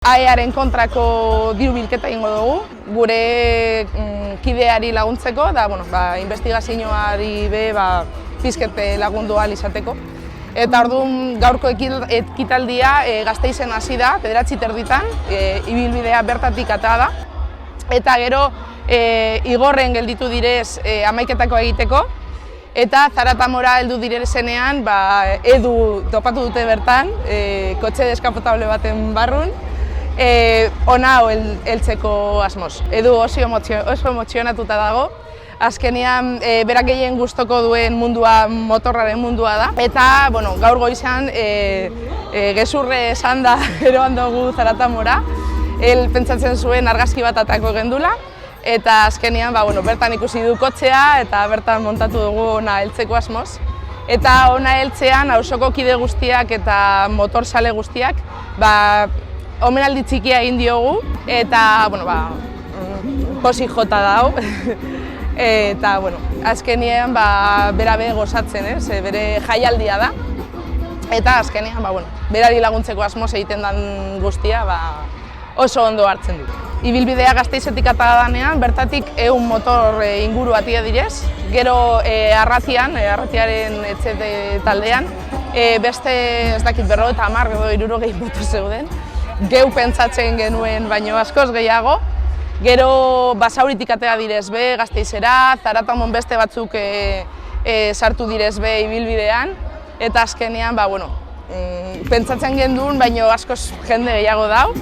AEaren kontrako diru bilketa egingo dugu, gure kideari laguntzeko, da investigazioari pizket lagundu ahal izateko. Eta orduan gaurko ekitaldia Gasteizen hasi da, 9:30, ibilbidea bertatik atera da. Eta gero igorren gelditu direz 11:00 egiteko, eta Zaratamora heldu direnean Edu topatu dute bertan, kotxe deskapotable baten barrun, ona heltzeko asmoz. Edu oso emozionatuta dago. Azkenean, berak gehien gustoko duen mundua motorraren mundua da. Eta, gaur goizean, gezurre esan da eroan dugu Zaratamora. El pentsatzen zuen argazki bat atako gendula. Eta azkenean, bertan ikusi du kotxea eta bertan montatu dugu ona heltzeko asmoz. Eta ona heltzean, auzoko kide guztiak eta motorzale guztiak, omenaldi txikia egin diogu, eta, pozik jota dau. Eta, azkenean, berabe gozatzen, bere jaialdia da. Eta azkenean, berari laguntzeko asmoz egiten den guztia, oso ondo hartzen dut. Ibilbidea Gasteizetik atera danean, bertatik 100 motor inguru atia direz. Gero Arratiaren etxe taldean, beste, ez dakit 50 edo 60 motor zeuden. Geu pentsatzen genuen baino askoz gehiago. Gero Basauritik atera direz be, Gasteizera, Zaratamon beste batzuk sartu direz be ibilbidean. Eta azkenean, pentsatzen genuen baino askoz jende gehiago dau.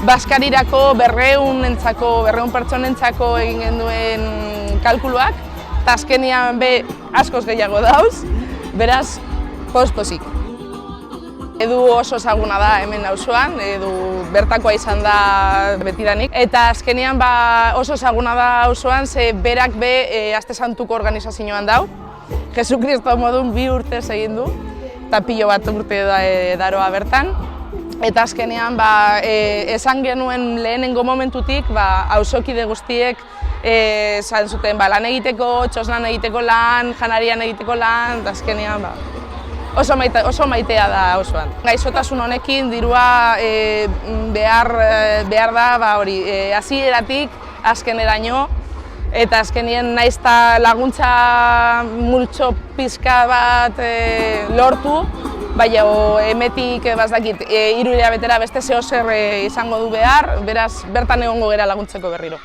Baskarirako 200 pertsonentzako egin genuen kalkuluak, eta azkenean be askoz gehiago dauz, beraz, pozik. Edu oso ezaguna da hemen auzoan, Edu bertakoa izan da betidanik. Eta azkenean oso ezaguna da auzoan, ze berak be Aste Santuko organizazioan dau. Jesukristo modun 2 urtez egin du, eta pilo bat urte daroa bertan. Eta azkenean, esan genuen lehenengo momentutik, auzokide guztiek esan zuten lan egiteko, txosnan egiteko lan, janarian egiteko lan, eta azkenean oso maitea da auzoan. Gaixotasun honekin dirua behar da hasieratik azkeneraino, eta azkenien naiz eta laguntza multzo pizka bat lortu, baina emetik, bazdakit, 3 hilabetera beste zehozer izango du behar, beraz bertan egongo gera laguntzeko berriro.